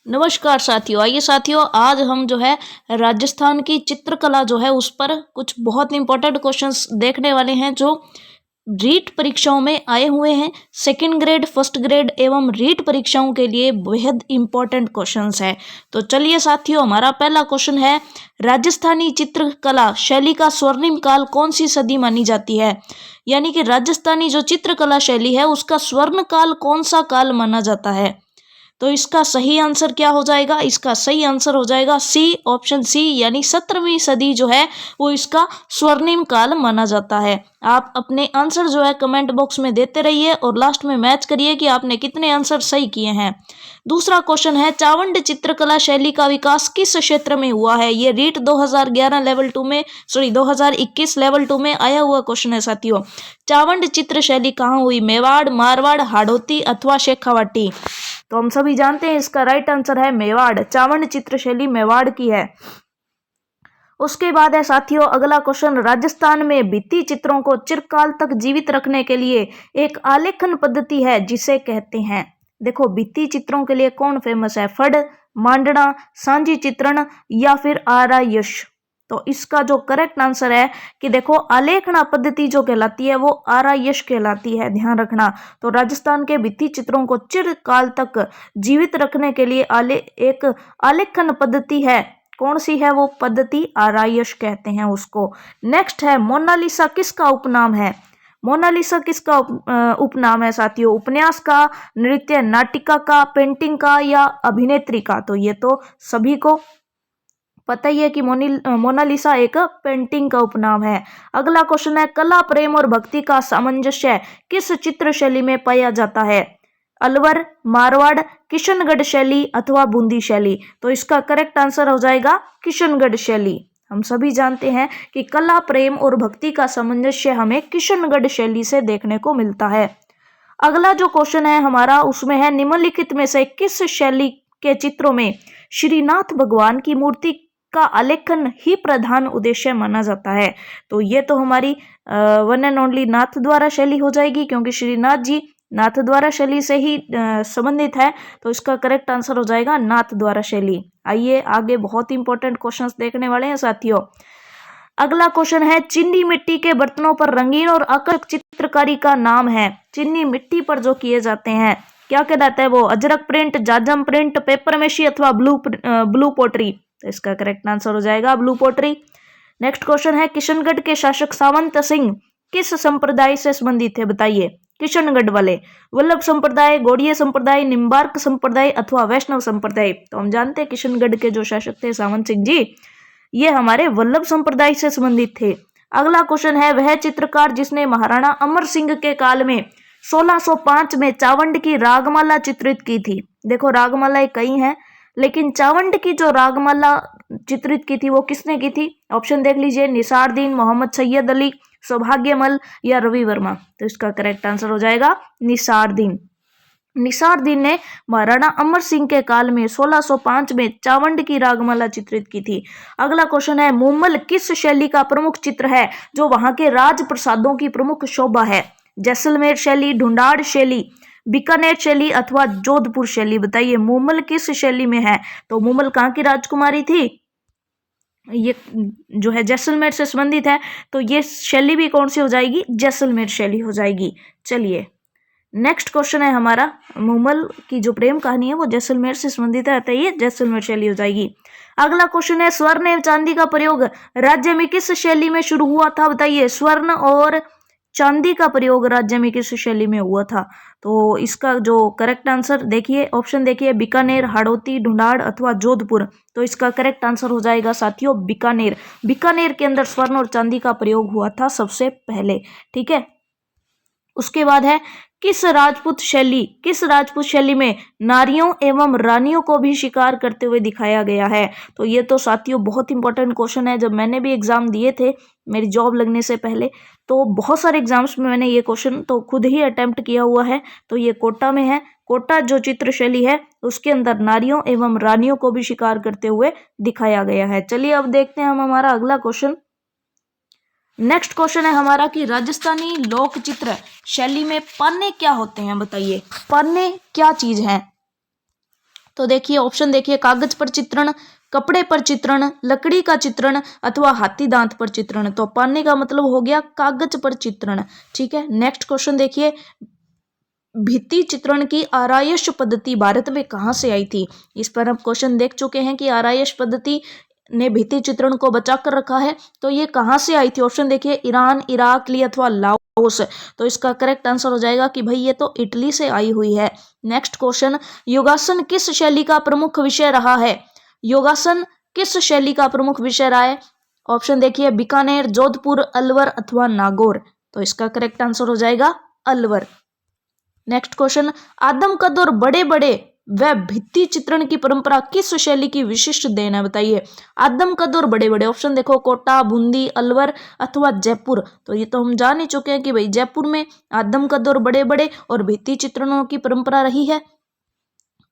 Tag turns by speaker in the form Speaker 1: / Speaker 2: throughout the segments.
Speaker 1: नमस्कार साथियों। आइए साथियों, आज हम जो है राजस्थान की चित्रकला जो है उस पर कुछ बहुत इंपॉर्टेंट क्वेश्चंस देखने वाले हैं जो रीट परीक्षाओं में आए हुए हैं। सेकंड ग्रेड, फर्स्ट ग्रेड एवं रीट परीक्षाओं के लिए बेहद इंपॉर्टेंट क्वेश्चंस है। तो चलिए साथियों, हमारा पहला क्वेश्चन है, राजस्थानी चित्रकला शैली का स्वर्णिम काल कौन सी सदी मानी जाती है? यानी कि राजस्थानी जो चित्रकला शैली है उसका स्वर्ण काल कौन सा काल माना जाता है? तो इसका सही आंसर क्या हो जाएगा? इसका सही आंसर हो जाएगा सी, ऑप्शन सी, यानी 17वीं सदी जो है वो इसका स्वर्णिम काल माना जाता है। आप अपने आंसर जो है कमेंट बॉक्स में देते रहिए और लास्ट में मैच करिए कि आपने कितने आंसर सही किए हैं। दूसरा क्वेश्चन है, चावंड चित्रकला शैली का विकास किस क्षेत्र में हुआ है? ये रीट 2011 लेवल 2 में 2021 लेवल 2 में आया हुआ क्वेश्चन है साथियों। चावंड चित्र शैली कहाँ हुई? मेवाड़, मारवाड़, हाड़ौती अथवा शेखावाटी? तो हम सभी जानते हैं इसका राइट आंसर है मेवाड़। चावंड चित्र शैली मेवाड़ की है। उसके बाद है साथियों अगला क्वेश्चन, राजस्थान में भित्ति चित्रों को चिरकाल तक जीवित रखने के लिए एक आलेखन पद्धति है जिसे कहते हैं। देखो, भित्ति चित्रों के लिए कौन फेमस है? फड़, मांडना, सांझी चित्रण या फिर आरायश? तो इसका जो करेक्ट आंसर है कि देखो, आलेखना पद्धति जो कहलाती है वो आरायश कहलाती है, ध्यान रखना। तो राजस्थान के भित्ति चित्रों को चिरकाल तक जीवित रखने के लिए एक आलेखन पद्धति है। कौन सी है वो पद्धति? आरायश कहते हैं उसको। नेक्स्ट है, मोनालिसा किसका उपनाम है? मोनालिसा किसका उपनाम है साथियों? उपन्यास का, नृत्य नाटिका का, पेंटिंग का या अभिनेत्री का? तो ये तो सभी को पता ही है कि मोनालिसा एक पेंटिंग का उपनाम है। अगला क्वेश्चन है, कला, प्रेम और भक्ति का सामंजस्य किस चित्र शैली में पाया जाता है? अलवर, मारवाड़, किशनगढ़ शैली अथवा बूंदी शैली? तो इसका करेक्ट आंसर हो जाएगा किशनगढ़ शैली। हम सभी जानते हैं कि कला, प्रेम और भक्ति का सामंजस्य हमें किशनगढ़ शैली से देखने को मिलता है। अगला जो क्वेश्चन है हमारा उसमें है, निम्नलिखित में से किस शैली के चित्रों में श्रीनाथ भगवान की मूर्ति का आलेखन ही प्रधान उद्देश्य माना जाता है? तो ये तो हमारी वन एंड ओनली नाथ द्वारा शैली हो जाएगी, क्योंकि श्रीनाथ जी नाथ द्वारा शैली से ही संबंधित है। तो इसका करेक्ट आंसर हो जाएगा नाथ द्वारा शैली। आइए आगे बहुत इंपॉर्टेंट क्वेश्चंस देखने वाले हैं साथियों। अगला क्वेश्चन है, चीनी मिट्टी के बर्तनों पर रंगीन और आकर्षक चित्रकारी का नाम है? चीनी मिट्टी पर जो किए जाते हैं क्या कहलाता है वो? अजरक प्रिंट, जाजम प्रिंट, पेपर मेशी अथवा ब्लू पोटरी? तो इसका करेक्ट आंसर हो जाएगा ब्लू पोटरी। नेक्स्ट क्वेश्चन है, किशनगढ़ के शासक सावंत सिंह किस संप्रदाय से संबंधित थे? बताइए। किशनगढ़ वाले वल्लभ संप्रदाय, गौड़ीय संप्रदाय, निम्बार्क संप्रदाय अथवा वैष्णव संप्रदाय? तो हम जानते हैं किशनगढ़ के जो शासक थे सावंत सिंह जी, ये हमारे वल्लभ संप्रदाय से संबंधित थे। अगला क्वेश्चन है, वह चित्रकार जिसने महाराणा अमर सिंह के काल में 1605 में चावंड की रागमाला चित्रित की थी? देखो, रागमाला कई हैं, लेकिन चावंड की जो रागमाला चित्रित की थी वो किसने की थी? ऑप्शन देख लीजिए, निसारदीन, मोहम्मद सैयद अली, सौभाग्यमल या रवि वर्मा? तो इसका करेक्ट आंसर हो जाएगा निसारदीन। निसारदीन ने महाराणा अमर सिंह के काल में 1605 में चावंड की रागमाला चित्रित की थी। अगला क्वेश्चन है, मुम्मल किस शैली का प्रमुख चित्र है जो वहां के राजप्रसादों की प्रमुख शोभा है? जैसलमेर शैली, ढूंढाड़ शैली, बीकानेर शैली अथवा जोधपुर शैली? बताइए, मुम्मल किस शैली में है? तो मुम्मल कहाँ की राजकुमारी थी? ये जो है जैसलमेर से संबंधित है, तो ये शैली भी कौन सी हो जाएगी? जैसलमेर शैली हो जाएगी। चलिए, नेक्स्ट क्वेश्चन है हमारा, मुम्मल की जो प्रेम कहानी है वो जैसलमेर से संबंधित है, तो ये जैसलमेर शैली हो जाएगी। अगला क्वेश्चन है, स्वर्ण एवं चांदी का प्रयोग राज्य में किस शैली में शुरू हुआ था? बताइए, स्वर्ण और चांदी का प्रयोग राज्य में किस शैली में हुआ था? तो इसका जो करेक्ट आंसर देखिए, ऑप्शन देखिए, बीकानेर, हाड़ौती, ढूंढाड़ अथवा जोधपुर? तो इसका करेक्ट आंसर हो जाएगा साथियों बीकानेर। बीकानेर के अंदर स्वर्ण और चांदी का प्रयोग हुआ था सबसे पहले। ठीक है। उसके बाद है, किस राजपूत शैली में नारियों एवं रानियों को भी शिकार करते हुए दिखाया गया है? तो ये तो साथियों बहुत इंपॉर्टेंट क्वेश्चन है। जब मैंने भी एग्जाम दिए थे मेरी जॉब लगने से पहले, तो बहुत सारे एग्जाम्स में मैंने ये क्वेश्चन तो खुद ही अटेम्प्ट किया हुआ है। तो ये कोटा में है। कोटा जो चित्र शैली है उसके अंदर नारियों एवं रानियों को भी शिकार करते हुए दिखाया गया है। चलिए अब देखते हैं हम हमारा अगला क्वेश्चन। नेक्स्ट क्वेश्चन है हमारा कि राजस्थानी लोक चित्र शैली में पन्ने क्या होते हैं? बताइए, पन्ने क्या चीज है? तो देखिए ऑप्शन देखिए, कागज पर चित्रण, कपड़े पर चित्रण, लकड़ी का चित्रण अथवा हाथी दांत पर चित्रण। तो पानी का मतलब हो गया कागज पर चित्रण। ठीक है, नेक्स्ट क्वेश्चन देखिए, भित्ति चित्रण की आरायश पद्धति भारत में कहाँ से आई थी। इस पर हम क्वेश्चन देख चुके हैं कि आरायश पद्धति ने भित्ति चित्रण को बचा कर रखा है। तो ये कहाँ से आई थी, ऑप्शन देखिए, ईरान, इराक, ली अथवा लाओस। तो इसका करेक्ट आंसर हो जाएगा कि भाई ये तो इटली से आई हुई है। नेक्स्ट क्वेश्चन, योगासन किस शैली का प्रमुख विषय रहा है। योगासन किस शैली का प्रमुख विषय रहा है। ऑप्शन देखिए, बीकानेर, जोधपुर, अलवर अथवा नागौर। तो इसका करेक्ट आंसर हो जाएगा अलवर। नेक्स्ट क्वेश्चन, आदमकद और बड़े बड़े व भित्ति चित्रण की परंपरा किस शैली की विशिष्ट देन है, बताइए। आदमकद और बड़े बड़े, ऑप्शन देखो, कोटा, बूंदी, अलवर अथवा जयपुर। तो ये तो हम जान ही चुके हैं कि भाई जयपुर में आदमकद और बड़े बड़े और भित्ति चित्रणों की परंपरा रही है।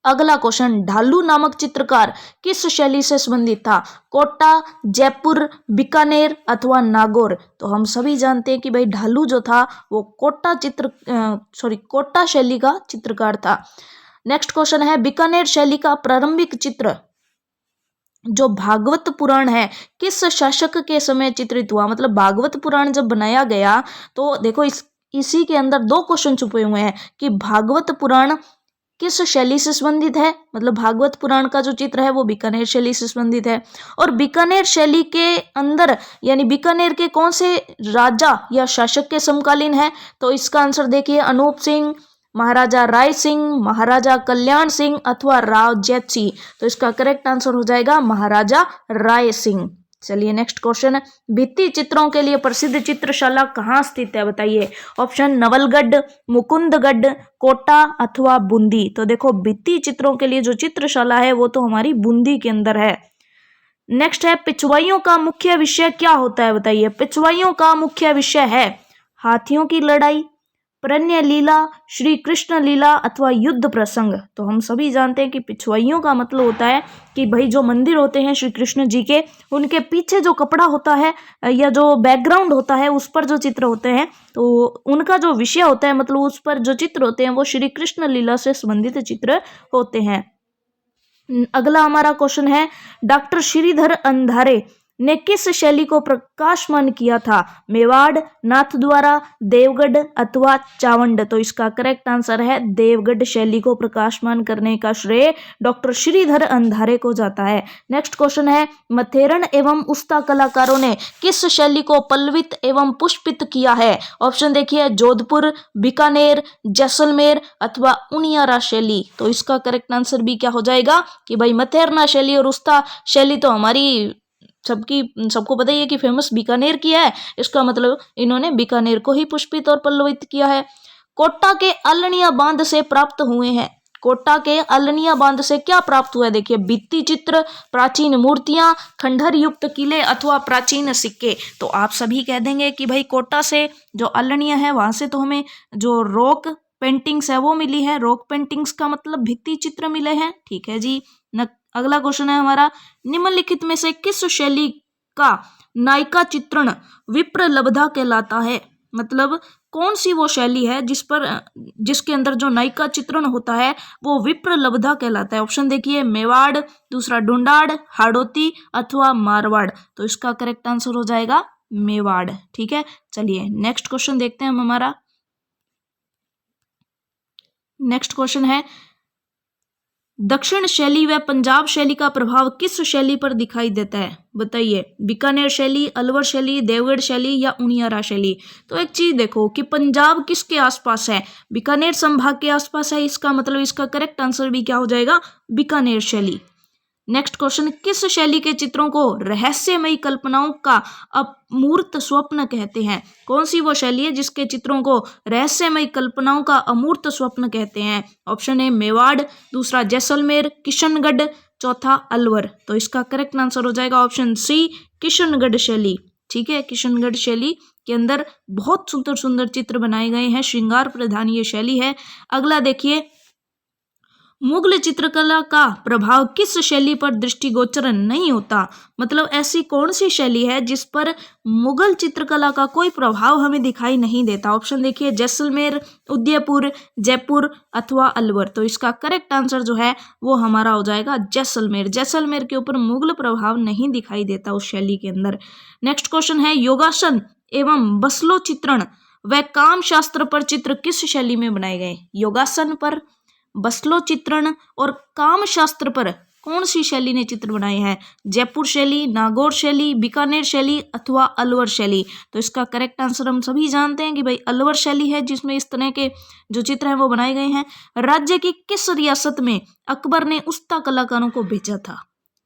Speaker 1: अगला क्वेश्चन, ढालू नामक चित्रकार किस शैली से संबंधित था। कोटा, जयपुर, बीकानेर अथवा नागौर। तो हम सभी जानते हैं कि भाई ढालू जो था वो कोटा शैली का चित्रकार था। नेक्स्ट क्वेश्चन है, बीकानेर शैली का प्रारंभिक चित्र जो भागवत पुराण है किस शासक के समय चित्रित हुआ। मतलब भागवत पुराण जब बनाया गया तो देखो इसी के अंदर दो क्वेश्चन छुपे हुए हैं कि भागवत पुराण किस शैली से संबंधित है। मतलब भागवत पुराण का जो चित्र है वो बीकानेर शैली से संबंधित है। और बीकानेर शैली के अंदर यानी बीकानेर के कौन से राजा या शासक के समकालीन है। तो इसका आंसर देखिए, अनूप सिंह, महाराजा राय सिंह, महाराजा कल्याण सिंह अथवा राव जैत सिंह। तो इसका करेक्ट आंसर हो जाएगा महाराजा राय सिंह। चलिए नेक्स्ट क्वेश्चन, भित्ति चित्रों के लिए प्रसिद्ध चित्रशाला कहाँ स्थित है, बताइए। ऑप्शन नवलगढ़, मुकुंदगढ़, कोटा अथवा बूंदी। तो देखो भित्ति चित्रों के लिए जो चित्रशाला है वो तो हमारी बूंदी के अंदर है। नेक्स्ट है, पिछवाइयों का मुख्य विषय क्या होता है, बताइए। पिछवाइयों का मुख्य विषय है हाथियों की लड़ाई, प्रणय लीला, श्री कृष्ण लीला अथवा युद्ध प्रसंग। तो हम सभी जानते हैं कि पिछवाइयों का मतलब होता है कि भाई जो मंदिर होते हैं श्री कृष्ण जी के, उनके पीछे जो कपड़ा होता है या जो बैकग्राउंड होता है उस पर जो चित्र होते हैं तो उनका जो विषय होता है मतलब उस पर जो चित्र होते हैं वो श्री कृष्ण लीला से संबंधित चित्र होते हैं। अगला हमारा क्वेश्चन है, डॉक्टर श्रीधर अंधारे ने किस शैली को प्रकाशमान किया था। मेवाड़, नाथद्वारा, देवगढ़ अथवा चावंड। तो इसका करेक्ट आंसर है देवगढ़ शैली को प्रकाशमान करने का श्रेय डॉक्टर श्रीधर अंधारे को जाता है। नेक्स्ट क्वेश्चन है, मथेरन एवं उस्ता कलाकारों ने किस शैली को पल्लवित एवं पुष्पित किया है। ऑप्शन देखिए, जोधपुर, बीकानेर, जैसलमेर अथवा उनियारा शैली। तो इसका करेक्ट आंसर भी क्या हो जाएगा कि भाई मथेरना शैली और उस्ता शैली तो हमारी सबको पता ही है कि फेमस बीकानेर की है। इसका मतलब इन्होंने बीकानेर को ही पुष्पित और पल्लवित किया है। कोटा के अलनिया बांध से प्राप्त हुए हैं। कोटा के अलनिया बांध से क्या प्राप्त हुआ है, देखिए भित्ति चित्र, प्राचीन मूर्तियां, खंडहर युक्त किले अथवा प्राचीन सिक्के। तो आप सभी कह देंगे कि भाई कोटा से जो अलनिया है वहां से तो हमें जो रॉक पेंटिंग्स है वो मिली है। रॉक पेंटिंग्स का मतलब भित्ति चित्र मिले हैं, ठीक है जी। अगला क्वेश्चन है हमारा, निम्नलिखित में से किस शैली का नायिका चित्रण विप्रलब्धा कहलाता है। मतलब कौन सी वो शैली है जिसके अंदर जो नायिका चित्रण होता है वो विप्रलब्धा कहलाता है। ऑप्शन देखिए, मेवाड़, दूसरा ढूंढाड़, हाड़ौती अथवा मारवाड़। तो इसका करेक्ट आंसर हो जाएगा मेवाड़, ठीक है। चलिए नेक्स्ट क्वेश्चन देखते हैं हम हमारा। नेक्स्ट क्वेश्चन है, दक्षिण शैली व पंजाब शैली का प्रभाव किस शैली पर दिखाई देता है, बताइए। बीकानेर शैली, अलवर शैली, देवगढ़ शैली या उनियारा शैली। तो एक चीज देखो कि पंजाब किसके आसपास है, बीकानेर संभाग के आसपास है। इसका मतलब इसका करेक्ट आंसर भी क्या हो जाएगा, बीकानेर शैली। नेक्स्ट क्वेश्चन, किस शैली के चित्रों को रहस्यमयी कल्पनाओं का अमूर्त स्वप्न कहते हैं। कौन सी वो शैली है जिसके चित्रों को रहस्यमयी कल्पनाओं का अमूर्त स्वप्न कहते हैं। ऑप्शन ए मेवाड़, दूसरा जैसलमेर, किशनगढ़, चौथा अलवर। तो इसका करेक्ट आंसर हो जाएगा ऑप्शन सी, किशनगढ़ शैली, ठीक है। किशनगढ़ शैली के अंदर बहुत सुंदर सुंदर चित्र बनाए गए हैं, श्रृंगार प्रधान ये शैली है। अगला देखिए, मुगल चित्रकला का प्रभाव किस शैली पर दृष्टिगोचर नहीं होता? मतलब ऐसी कौन सी शैली है जिस पर मुगल चित्रकला का कोई प्रभाव हमें दिखाई नहीं देता? ऑप्शन देखिए, जैसलमेर, उदयपुर, जयपुर अथवा अलवर। तो इसका करेक्ट आंसर जो है वो हमारा हो जाएगा जैसलमेर। जैसलमेर के ऊपर मुगल प्रभाव नहीं दिखाई देता उस शैली के अंदर। नेक्स्ट क्वेश्चन है, योगासन एवं बसलो चित्रण व काम शास्त्र पर चित्र किस शैली में बनाए गए? योगासन पर, बसलो चित्रण और काम शास्त्र पर कौन सी शैली ने चित्र बनाए हैं? जयपुर शैली, नागौर शैली, बीकानेर शैली अथवा अलवर शैली। तो इसका करेक्ट आंसर हम सभी जानते हैं कि भाई अलवर शैली है जिसमें इस तरह के जो चित्र हैं वो बनाए गए हैं। राज्य की किस रियासत में अकबर ने उस्ता कलाकारों को भेजा था?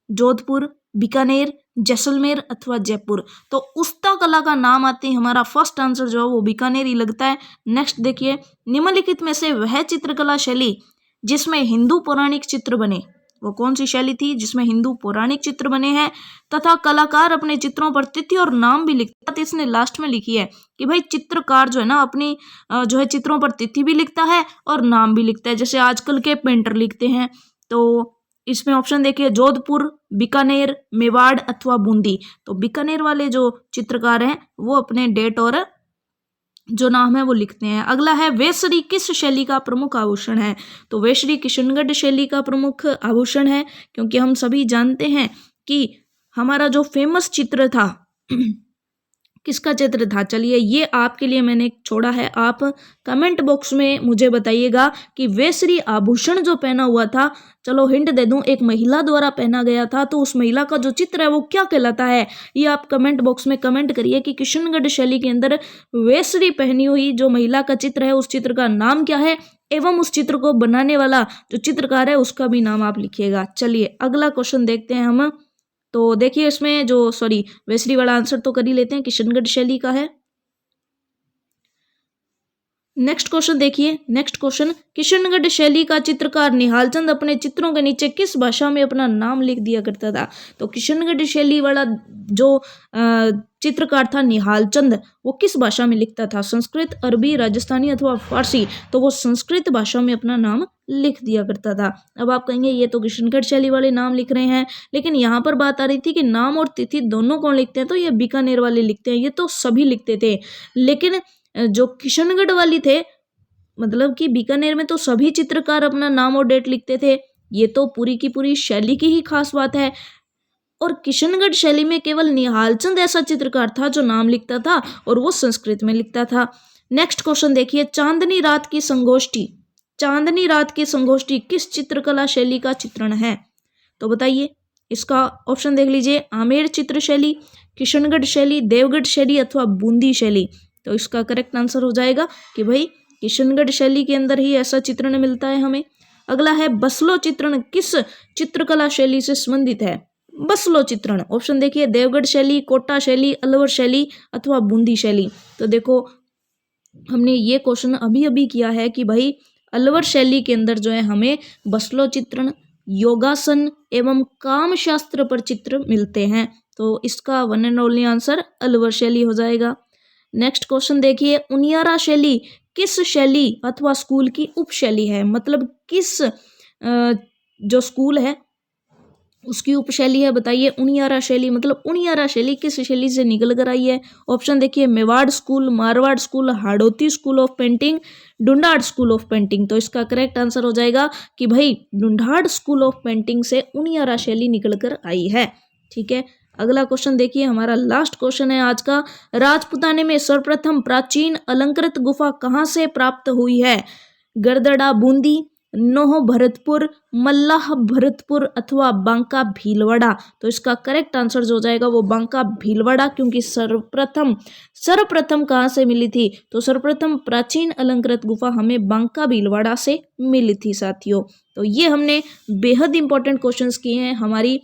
Speaker 1: जोधपुर, बीकानेर, जैसलमेर अथवा जयपुर। तो उस्ता कला का नाम आते ही हमारा फर्स्ट आंसर जो है वो बीकानेर ही लगता है। नेक्स्ट देखिए, निम्नलिखित में से वह चित्रकला शैली जिसमें हिंदू पौराणिक चित्र बने, वो कौन सी शैली थी जिसमें हिंदू पौराणिक चित्र बने हैं तथा कलाकार अपने चित्रों पर तिथि और नाम भी लिखता है? इसने लास्ट में लिखी है कि भाई चित्रकार जो है ना अपनी जो है चित्रों पर तिथि भी लिखता है और नाम भी लिखता है, जैसे आजकल के पेंटर लिखते हैं। तो इसमें ऑप्शन देखिए, जोधपुर, बीकानेर, मेवाड़ अथवा बूंदी। तो बीकानेर वाले जो चित्रकार हैं वो अपने डेट और जो नाम है वो लिखते हैं। अगला है, वेसरी किस शैली का प्रमुख आभूषण है? तो वेसरी किशनगढ़ शैली का प्रमुख आभूषण है, क्योंकि हम सभी जानते हैं कि हमारा जो फेमस चित्र था किसका चित्र था? चलिए ये आपके लिए मैंने छोड़ा है, आप कमेंट बॉक्स में मुझे बताइएगा कि वेसरी आभूषण जो पहना हुआ था, चलो हिंट दे दूं, एक महिला द्वारा पहना गया था, तो उस महिला का जो चित्र है वो क्या कहलाता है? ये आप कमेंट बॉक्स में कमेंट करिए कि किशनगढ़ शैली के अंदर वेसरी पहनी हुई जो महिला का चित्र है उस चित्र का नाम क्या है, एवं उस चित्र को बनाने वाला जो चित्रकार है उसका भी नाम आप लिखिएगा। चलिए अगला क्वेश्चन देखते हैं हम। तो देखिए इसमें जो वेसरी वाला आंसर तो कर ही लेते हैं, किशनगढ़ शैली का है। नेक्स्ट क्वेश्चन देखिए, नेक्स्ट क्वेश्चन, किशनगढ़ शैली का चित्रकार निहालचंद अपने चित्रों के नीचे किस भाषा में अपना नाम लिख दिया करता था? तो किशनगढ़ शैली वाला जो चित्रकार था निहालचंद, वो किस भाषा में लिखता था? संस्कृत, अरबी, राजस्थानी अथवा फारसी। तो वो संस्कृत भाषा में अपना नाम लिख दिया करता था। अब आप कहेंगे ये तो किशनगढ़ शैली वाले नाम लिख रहे हैं, लेकिन यहाँ पर बात आ रही थी कि नाम और तिथि दोनों कौन लिखते हैं? तो ये बीकानेर वाले लिखते हैं, ये तो सभी लिखते थे। लेकिन जो किशनगढ़ वाली थे, मतलब कि बीकानेर में तो सभी चित्रकार अपना नाम और डेट लिखते थे, ये तो पूरी की पूरी शैली की ही खास बात है। और किशनगढ़ शैली में केवल निहालचंद ऐसा चित्रकार था जो नाम लिखता था और वो संस्कृत में लिखता था। नेक्स्ट क्वेश्चन देखिए, चांदनी रात की संगोष्ठी, चांदनी रात की संगोष्ठी किस चित्रकला शैली का चित्रण है? तो बताइए इसका ऑप्शन देख लीजिए, आमेर चित्र शैली, किशनगढ़ शैली, देवगढ़ शैली अथवा बूंदी शैली। तो इसका करेक्ट आंसर हो जाएगा कि भाई किशनगढ़ शैली के अंदर ही ऐसा चित्रण मिलता है हमें। अगला है, बसलो चित्रण किस चित्रकला शैली से संबंधित है? बसलो चित्रण, ऑप्शन देखिए, देवगढ़ शैली, कोटा शैली, अलवर शैली अथवा बूंदी शैली। तो देखो हमने ये क्वेश्चन अभी अभी किया है कि भाई अलवर शैली के अंदर जो है हमें बसलो चित्रण, योगासन एवं काम शास्त्र पर चित्र मिलते हैं। तो इसका one and only answer Alwar शैली हो जाएगा। नेक्स्ट क्वेश्चन देखिए, उनियारा शैली किस शैली अथवा स्कूल की उपशैली है? मतलब किस जो स्कूल है उसकी उपशैली है, बताइए। उनियारा शैली मतलब उनियारा शैली किस शैली से निकल कर आई है? ऑप्शन देखिए, Mewar school, Marwar school, Hadoti school of painting, Dhundhar school of painting. तो इसका करेक्ट आंसर हो जाएगा कि भाई डुंडाड़ स्कूल ऑफ पेंटिंग से उनियारा शैली निकल कर आई है। ठीक है, अगला क्वेश्चन देखिए, हमारा लास्ट क्वेश्चन है आज का। राजपुताने में सर्वप्रथम प्राचीन अलंकृत गुफा कहाँ से प्राप्त हुई है? गरदड़ा बूंदी, नोह भरतपुर, मल्लाह भरतपुर अथवा बांका भीलवाड़ा। तो इसका करेक्ट आंसर जो हो जाएगा वो बांका भीलवाड़ा, क्योंकि सर्वप्रथम कहाँ से मिली थी? तो सर्वप्रथम प्राचीन अलंकृत गुफा हमें बांका भीलवाड़ा से मिली थी साथियों। तो ये हमने बेहद इंपॉर्टेंट क्वेश्चंस किए हैं हमारी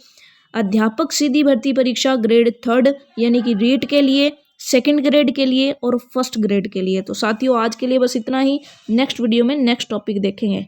Speaker 1: अध्यापक सीधी भर्ती परीक्षा ग्रेड 3 यानी कि रीट के लिए, सेकंड ग्रेड के लिए और फर्स्ट ग्रेड के लिए। तो साथियों आज के लिए बस इतना ही, नेक्स्ट वीडियो में नेक्स्ट टॉपिक देखेंगे।